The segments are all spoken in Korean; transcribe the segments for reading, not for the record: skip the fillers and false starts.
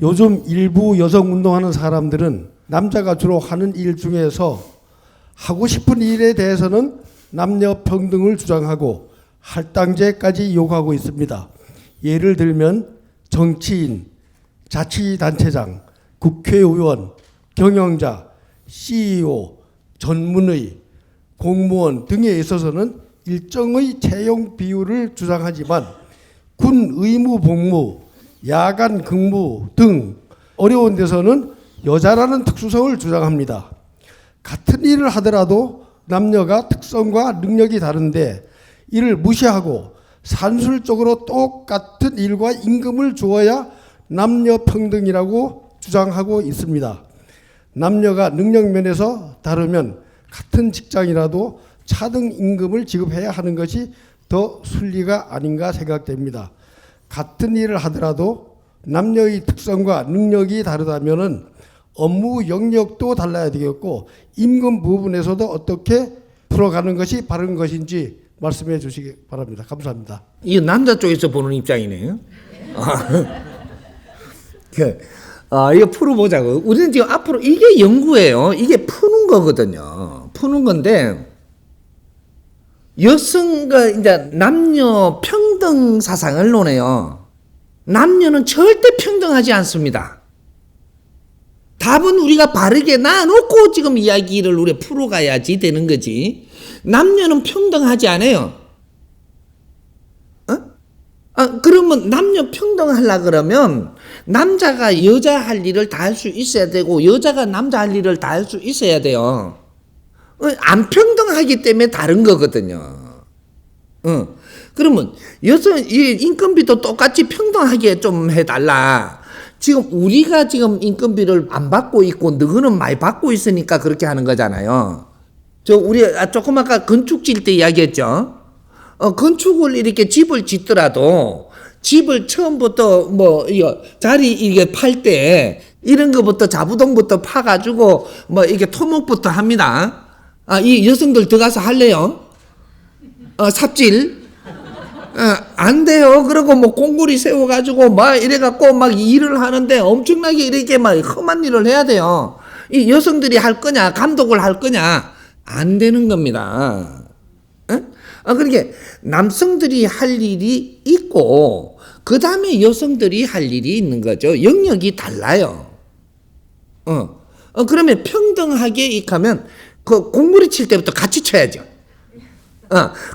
요즘 일부 여성 운동하는 사람들은 남자가 주로 하는 일 중에서 하고 싶은 일에 대해서는 남녀 평등을 주장하고 할당제까지 요구하고 있습니다. 예를 들면 정치인, 자치단체장, 국회의원, 경영자, CEO, 전문의, 공무원 등에 있어서는 일정의 채용 비율을 주장하지만 군 의무 복무, 야간 근무 등 어려운 데서는 여자라는 특수성을 주장합니다. 같은 일을 하더라도 남녀가 특성과 능력이 다른데 이를 무시하고 산술적으로 똑같은 일과 임금을 주어야 남녀 평등이라고 주장하고 있습니다. 남녀가 능력 면에서 다르면 같은 직장이라도 차등 임금을 지급해야 하는 것이 더 순리가 아닌가 생각됩니다. 같은 일을 하더라도 남녀의 특성과 능력이 다르다면은 업무 영역도 달라야 되겠고 임금 부분에서도 어떻게 풀어가는 것이 바른 것인지 말씀해 주시기 바랍니다. 감사합니다. 이 남자 쪽에서 보는 입장이네요. 이거 풀어보자고. 우리는 지금 앞으로 이게 연구예요. 이게 푸는 거거든요. 푸는 건데 여성과 이제 남녀 평등 사상을 논해요. 남녀는 절대 평등하지 않습니다. 답은 우리가 바르게 놔놓고 지금 이야기를 우리 풀어가야지 되는 거지. 남녀는 평등하지 않아요. 그러면 남녀 평등하려 그러면 남자가 여자 할 일을 다 할 수 있어야 되고 여자가 남자 할 일을 다 할 수 있어야 돼요. 안 평등하기 때문에 다른 거거든요. 그러면 여성 인건비도 똑같이 평등하게 좀 해달라. 지금 우리가 지금 인건비를 안 받고 있고 너희는 많이 받고 있으니까 그렇게 하는 거잖아요. 우리 조금 아까 건축 질 때 이야기했죠. 건축을 이렇게 집을 짓더라도 집을 처음부터 자리 이게 팔 때 이런 거부터 자부동부터 파가지고 이게 토목부터 합니다. 이 여성들 들어가서 할래요? 삽질? 안 돼요. 그리고 공구리 세워가지고 이래갖고 일을 하는데 엄청나게 이렇게 험한 일을 해야 돼요. 이 여성들이 할 거냐, 감독을 할 거냐, 안 되는 겁니다. 그러니까 남성들이 할 일이 있고, 그 다음에 여성들이 할 일이 있는 거죠. 영역이 달라요. 그러면 평등하게 익하면, 공구리 칠 때부터 같이 쳐야죠.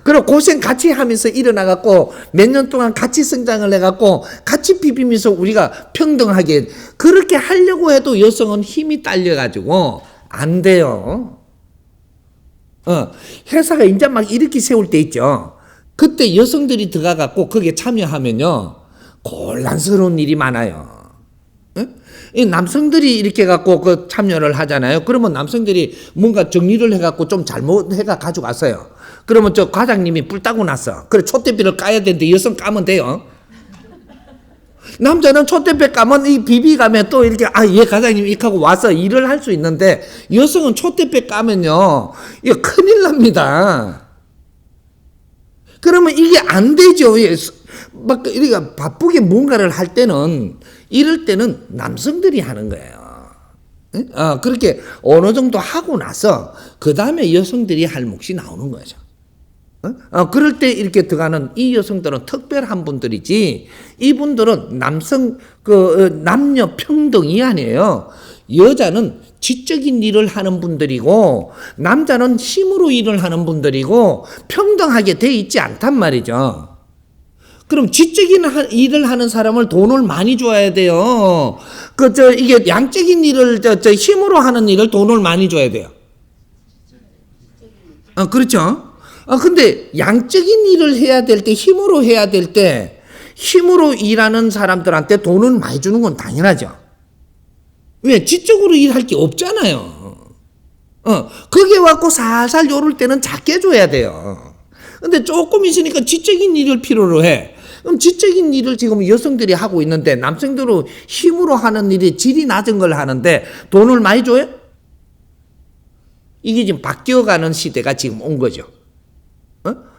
그리고 고생 같이 하면서 일어나갖고 몇 년 동안 같이 성장을 해갖고 같이 비비면서 우리가 평등하게 그렇게 하려고 해도 여성은 힘이 딸려가지고 안 돼요. 회사가 이제 막 이렇게 세울 때 있죠. 그때 여성들이 들어가갖고 거기에 참여하면요. 곤란스러운 일이 많아요. 이 남성들이 이렇게 갖고 참여를 하잖아요. 그러면 남성들이 뭔가 정리를 해갖고 좀 잘못해가 가져갔어요. 그러면 저 과장님이 뿔 따고 났어. 그래, 촛대비를 까야 되는데 여성 까면 돼요. 남자는 촛대비 까면 이 비비가면 또 이렇게, 예, 과장님, 이렇게 하고 와서 일을 할 수 있는데, 여성은 촛대비 까면요, 이거 큰일 납니다. 그러면 이게 안 되죠. 이렇게 바쁘게 뭔가를 할 때는, 이럴 때는 남성들이 하는 거예요. 그렇게 어느 정도 하고 나서, 그 다음에 여성들이 할 몫이 나오는 거죠. 그럴 때 이렇게 들어가는 이 여성들은 특별한 분들이지, 이분들은 남녀 평등이 아니에요. 여자는 지적인 일을 하는 분들이고, 남자는 힘으로 일을 하는 분들이고, 평등하게 돼 있지 않단 말이죠. 그럼 지적인 일을 하는 사람을 돈을 많이 줘야 돼요. 이게 양적인 일을, 힘으로 하는 일을 돈을 많이 줘야 돼요. 그렇죠? 근데 양적인 일을 해야 될 때, 힘으로 해야 될 때, 힘으로 일하는 사람들한테 돈을 많이 주는 건 당연하죠. 왜? 지적으로 일할 게 없잖아요. 거기에 와서 살살 요럴 때는 작게 줘야 돼요. 근데 조금 있으니까 지적인 일을 필요로 해. 그럼 지적인 일을 지금 여성들이 하고 있는데, 남성들은 힘으로 하는 일이 질이 낮은 걸 하는데, 돈을 많이 줘요? 이게 지금 바뀌어가는 시대가 지금 온 거죠.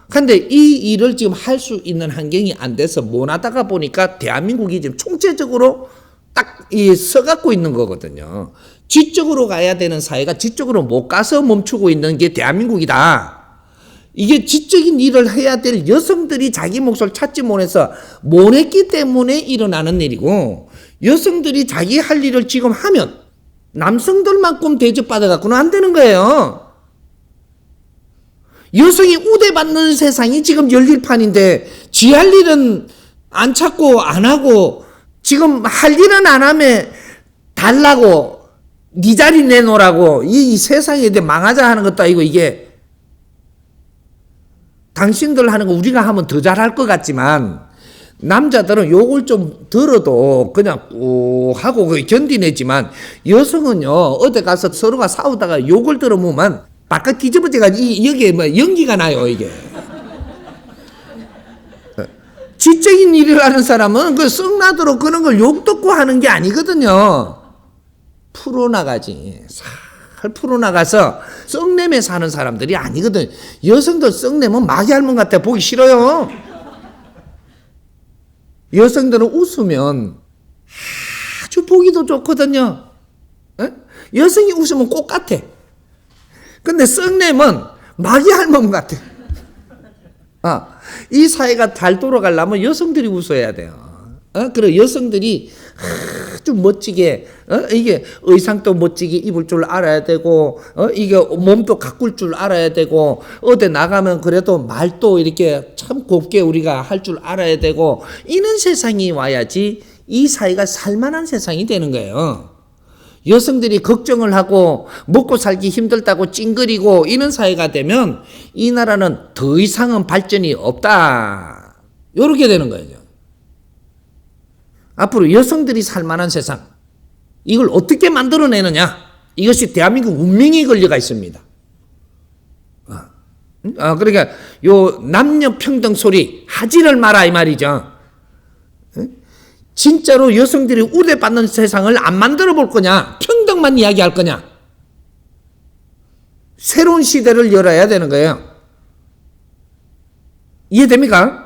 근데 이 일을 지금 할 수 있는 환경이 안 돼서 못하다가 보니까 대한민국이 지금 총체적으로 딱 서갖고 있는 거거든요. 지적으로 가야 되는 사회가 지적으로 못 가서 멈추고 있는 게 대한민국이다. 이게 지적인 일을 해야 될 여성들이 자기 몫을 찾지 못했기 때문에 일어나는 일이고, 여성들이 자기 할 일을 지금 하면 남성들만큼 대접받아갖고는 안 되는 거예요. 여성이 우대받는 세상이 지금 열릴 판인데 지 할 일은 안 찾고 안 하고 지금 할 일은 안 하면 달라고 네 자리 내놓으라고 이 세상에 대해 망하자 하는 것도 아니고, 이게 당신들 하는 거 우리가 하면 더 잘할 것 같지만 남자들은 욕을 좀 들어도 그냥 꾹 하고 견디내지만, 여성은요 어디 가서 서로가 싸우다가 욕을 들어보면 바깥 뒤집어져가 여기에 뭐 연기가 나요. 이게 지적인 일을 하는 사람은 그 썩나도록 그런 걸 욕 듣고 하는 게 아니거든요. 풀어나가지. 잘 풀어나가서 썩내매 사는 사람들이 아니거든. 여성들 썩내면 마귀 할멈 같아 보기 싫어요. 여성들은 웃으면 아주 보기도 좋거든요. 에? 여성이 웃으면 꽃 같아. 근데 썩내면 마귀 할멈 같아. 이 사회가 잘 돌아가려면 여성들이 웃어야 돼요. 그리고 여성들이 아주 멋지게, 이게 의상도 멋지게 입을 줄 알아야 되고, 이게 몸도 가꿀 줄 알아야 되고, 어디 나가면 그래도 말도 이렇게 참 곱게 우리가 할 줄 알아야 되고, 이런 세상이 와야지 이 사회가 살만한 세상이 되는 거예요. 여성들이 걱정을 하고 먹고 살기 힘들다고 찡그리고 이런 사회가 되면 이 나라는 더 이상은 발전이 없다. 이렇게 되는 거예요. 앞으로 여성들이 살만한 세상, 이걸 어떻게 만들어내느냐, 이것이 대한민국 운명의 권리가 있습니다. 그러니까 요 남녀 평등 소리 하지를 마라 이 말이죠. 진짜로 여성들이 우대받는 세상을 안 만들어 볼 거냐, 평등만 이야기할 거냐, 새로운 시대를 열어야 되는 거예요. 이해됩니까?